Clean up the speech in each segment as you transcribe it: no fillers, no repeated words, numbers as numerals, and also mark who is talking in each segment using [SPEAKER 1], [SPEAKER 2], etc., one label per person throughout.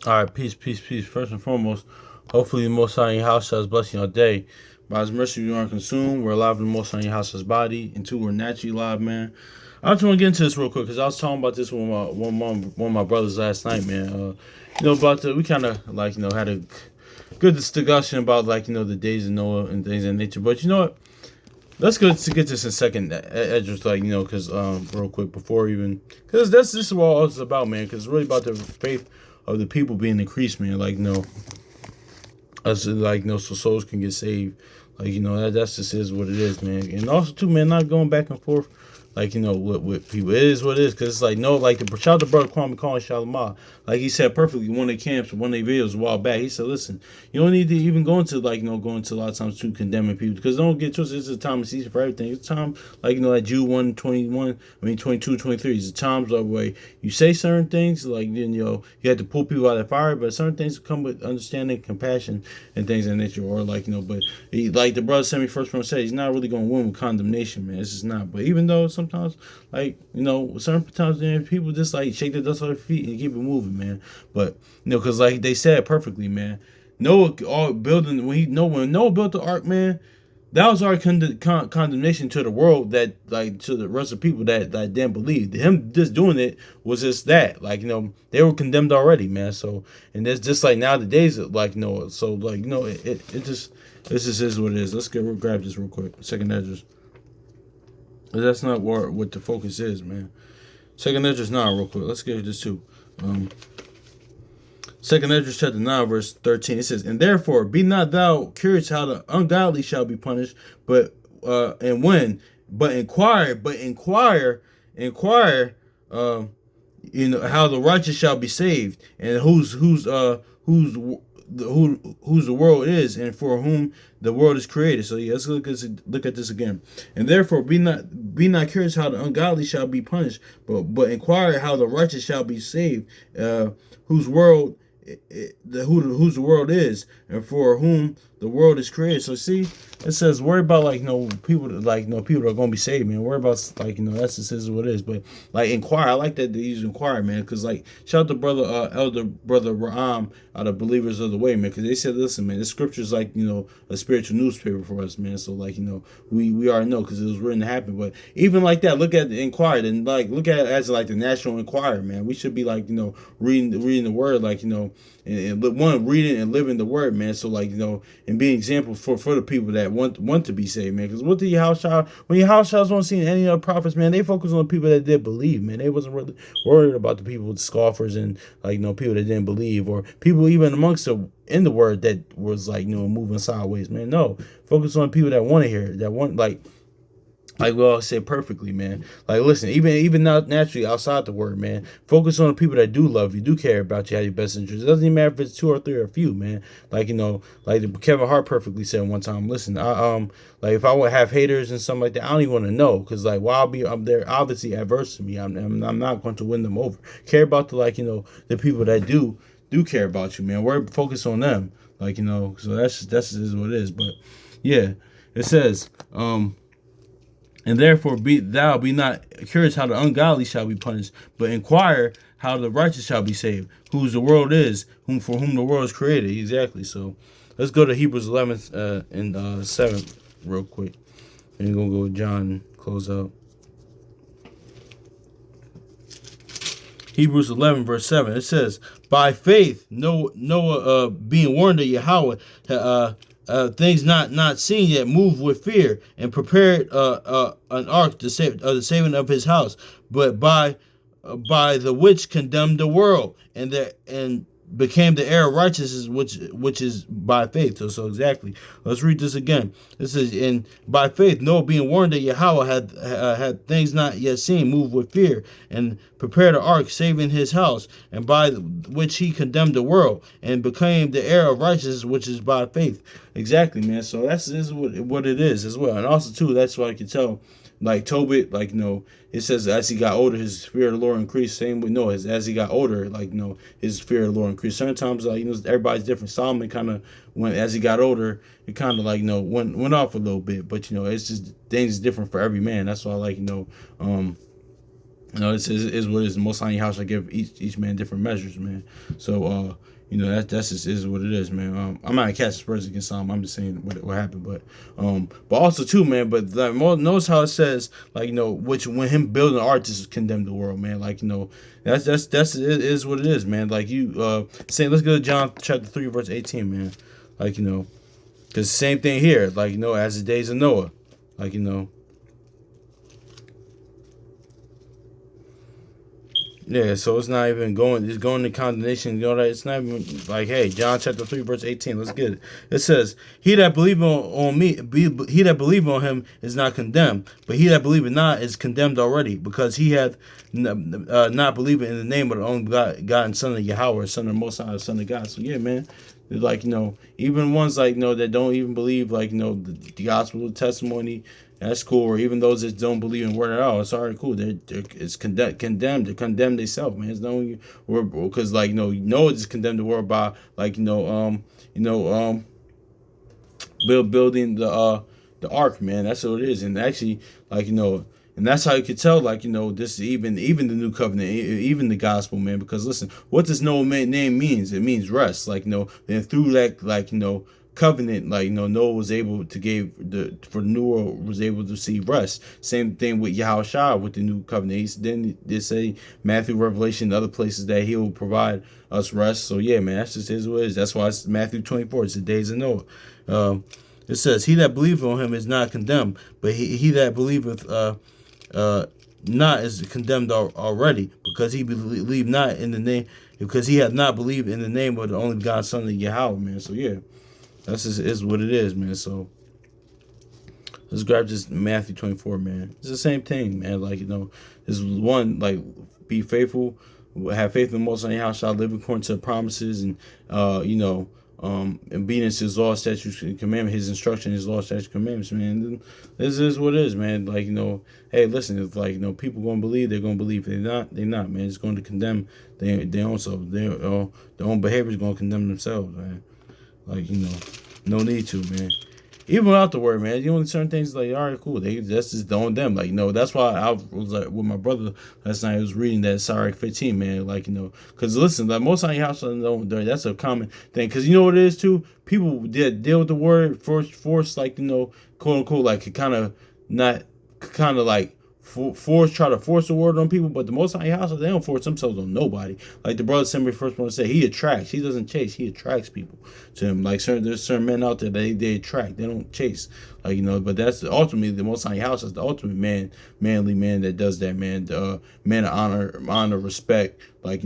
[SPEAKER 1] All right, peace, peace, peace. First and foremost, hopefully the Most High in your house shall bless your day. By His mercy, we aren't consumed. We're alive in the Most High in your house's body. And two, we're naturally alive, man. I just want to get into this real quick because I was talking about this with one of my brothers last night, man. About we kind of had a good discussion about the days of Noah and things of that nature. But you know what? Let's go to get this in second edges, because real quick before even because this is what all it's about, man. Because it's really about the faith of the people being increased, man. Us so souls can get saved. That's just is what it is, man. And also too, man, not going back and forth with people. It is what it is, because it's no, shout out to brother Kwame calling Shalimar. Like he said perfectly, one of the camps, one of the videos a while back, he said, listen, you don't need to even go into go into a lot of times to condemning people, because don't get twisted, it's a time and season for everything. It's a time like Jude 1:21, 22, 23. It's a times where you say certain things, you have to pull people out of the fire, but certain things come with understanding, compassion, and things in nature. Or but the brother sent me first one said, he's not really gonna win with condemnation, man. It's just not. But even though sometimes, certain times, man, people just shake the dust off their feet and keep it moving, man. But because they said perfectly, man. Noah all building when Noah built the ark, man. That was our condemnation to the world, that to the rest of the people that didn't believe. Him just doing it was just that, they were condemned already, man. So, and it's just nowadays, Noah. So it just this just is what it is. Let's grab this real quick. Second Edges. That's not what the focus is, man. Second Edges now, real quick. Let's get this too. Second Ezra chapter 9, verse 13. It says, and therefore be not thou curious how the ungodly shall be punished, but and when, but inquire, how the righteous shall be saved, and whose the world is, and for whom the world is created. So yeah, let's look at this again. And therefore be not curious how the ungodly shall be punished, but inquire how the righteous shall be saved, whose world whose the world is, and for whom the world is created. So see, it says worry about people people are gonna be saved, man. Worry about that's just is what it is. But inquire, I like that they use inquire, man, because shout out to brother elder brother Raham out of Believers of the Way, man, because they said, listen, man, this scripture is a spiritual newspaper for us, man. So we already know because it was written to happen. But even like that, look at the Inquirer, and look at it as the National Enquirer, man. We should be reading the word, and one reading and living the word, man. So and being examples for the people that want to be saved, man. Because what do your house child, when your house childs won't see any other prophets, man, they focus on the people that did believe, man. They wasn't really worried about the people with scoffers and people that didn't believe, or people even amongst in the word that was moving sideways, man. No, focus on people that want to hear it, that want we all said perfectly, man. Listen, even not naturally outside the word, man. Focus on the people that do love you, do care about you, have your best interest. It doesn't even matter if it's two or three or a few, man. Kevin Hart perfectly said one time. Listen, if I would have haters and something like that, I don't even want to know, because while they're obviously adverse to me. I'm not going to win them over. Care about the people that do care about you, man. We're focused on them, So that's is what it is. But yeah, it says and therefore be not curious how the ungodly shall be punished, but inquire how the righteous shall be saved, whose the world is, for whom the world is created. Exactly. So let's go to Hebrews 11 and 7 real quick. And we're gonna go with John, close out. Hebrews 11 verse 7. It says, by faith Noah being warned of Yahweh, things not seen yet, moved with fear, and prepared an ark to save the saving of his house, but by the which condemned the world, and became the heir of righteousness, which is by faith. So exactly. Let's read this again. It says, and by faith Noah being warned that Yahweh had things not yet seen, moved with fear, and prepared an ark, saving his house, and by which he condemned the world, and became the heir of righteousness, which is by faith. Exactly, man. So that's what it is as well. And also too, that's why I can tell, Tobit, it says as he got older, his fear of the Lord increased. Same with Noah, as he got older, his fear of the Lord increased. Certain times, everybody's different. Solomon kind of went, as he got older, it kind of went off a little bit. But it's just things different for every man. That's why It's is what it is. The Most High House shall give each man different measures, man. So that's just is what it is, man. I'm not casting Spurs against some. I'm just saying what happened, but also too, man. But like, notice how it says, like, which when him building the art just condemned the world, man. Like, that's it is what it is, man. Like you saying, let's go to John chapter 3 verse 18, man. Like, because same thing here, like, as the days of Noah, like, Yeah, so it's not even going. It's going to condemnation. That it's not even like, hey, John chapter 3 verse 18. Let's get it. It says, "He that believe on me, he that believe on him is not condemned, but he that believeth not is condemned already, because he hath not believed in the name of the only God and Son of Yahweh, Son of the Most High, Son of God." So yeah, man. Like, even ones like, that don't even believe, like, the gospel, the testimony, that's cool. Or even those that don't believe in word at all, it's already cool. It's condemned. They condemn themselves, man. It's no word, because, like, it's condemned the word by, like, building the ark, man. That's what it is. And actually, like, and that's how you could tell, like, this even the new covenant, even the gospel, man. Because listen, what does Noah name means? It means rest. Like, then through that, like, covenant, like, Noah was able to for the new world was able to see rest. Same thing with Yahushua with the new covenant. Then they say Matthew, Revelation, and other places that he will provide us rest. So yeah, man, that's just his what it is. That's why it's Matthew 24. It's the days of Noah. It says, "He that believeth on him is not condemned, but he that believeth not is condemned already, because he believed not in the name, because he hath not believed in the name of the only begotten Son of Yahweh, man." So yeah, that's just is what it is, man. So let's grab this Matthew 24, man. It's the same thing, man. Like, this one, like, be faithful, have faith in the Most High House, shall live according to the promises, and obedience to his law, statutes, and commandments, his instruction, his law, statutes, commandments, man. This is what it is, man. Like, hey, listen, if, like, people gonna believe, they're gonna believe. If they're not, man. It's going to condemn their own self. Their own behavior is gonna condemn themselves, man. Like, no need to, man. Even without the word, man, certain things, like, all right, cool. That's just on them. Like, that's why I was like with my brother last night. I was reading that Sirach 15, man. Like, because listen, like, most of your house don't. That's a common thing. Because you know what it is too. People deal with the word force, like, quote unquote, like, kind of not, kind of like, try to force the word on people, but the Most High House, they don't force themselves on nobody. Like the brother sent me first one to say, he attracts. He doesn't chase. He attracts people to him. Like, there's certain men out there that they attract. They don't chase. Like, but that's ultimately the Most High House is the ultimate manly man that does that, man. The man of honor, respect. Like,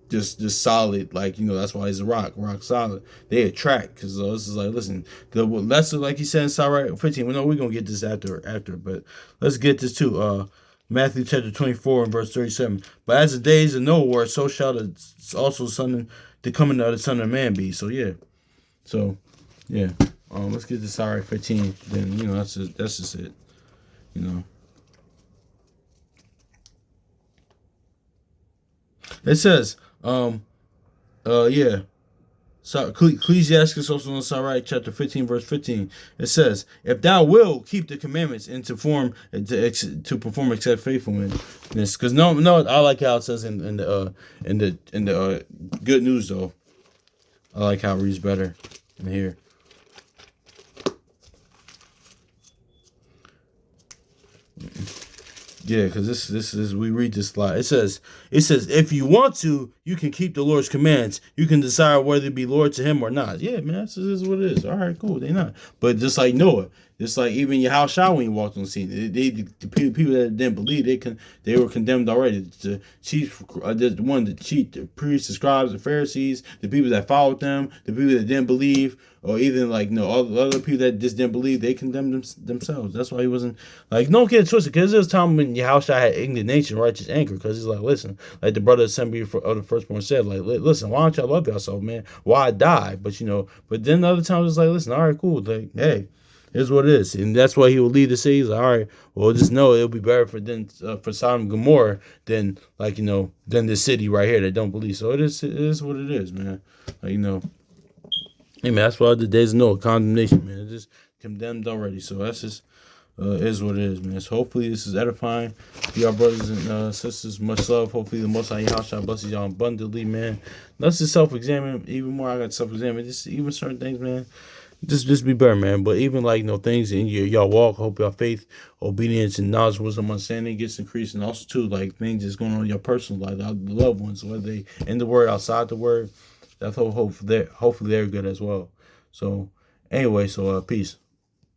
[SPEAKER 1] just solid, like, that's why he's a rock solid. They attract, because this is like, listen, that's like he said in Sirach 15. We know we're gonna get this after, but let's get this too. Matthew chapter 24 and verse 37. "But as the days of Noah were, so shall also the coming of the Son of Man be." So yeah, let's get to Sirach 15. Then that's just it. It says, yeah. So Ecclesiastes also in Sirach chapter 15 verse 15. It says, "If thou will keep the commandments and to perform except faithfulness." Because no, I like how it says in the good news though. I like how it reads better in here. Yeah, because this is, we read this slide. It says, "If you want to, you can keep the Lord's commands. You can decide whether to be Lord to him or not." Yeah, man, this is what it is. All right, cool. They not, but just like Noah, just like even Yahushua when he walked on the scene, the people that didn't believe, they were condemned already. The chief, the priests, the scribes, the Pharisees, the people that followed them, the people that didn't believe, or even like all the other people that just didn't believe, they condemned themselves. That's why he wasn't, like, don't get it twisted, because there was time when Yahushua had indignation, righteous anger, because he's like, listen, like the brother assembly of the firstborn said, like, listen, why don't y'all love yourself, man? Why die? But but then the other times it's like, listen, all right, cool, like, hey, here's what it is. And that's why he will lead the city. He's like, all right, well, just know it'll be better for Sodom and Gomorrah than, like, than this city right here that don't believe. So it is what it is, man. Like, hey, man, that's why the days of Noah, condemnation, man. It's just condemned already. So that's just is what it is, man. So hopefully this is edifying. Y'all brothers and sisters, much love. Hopefully the Most High Yahweh shall bless y'all abundantly, man. Let's just self-examine even more. I got to self-examine just even certain things, man. Just be better, man. But even like things in y'all walk, hope y'all faith, obedience, and knowledge, wisdom, understanding gets increased, and also too like things that's going on in your personal life, the loved ones, whether they in the word, outside the word. That's hopefully they're good as well. So anyway, so peace.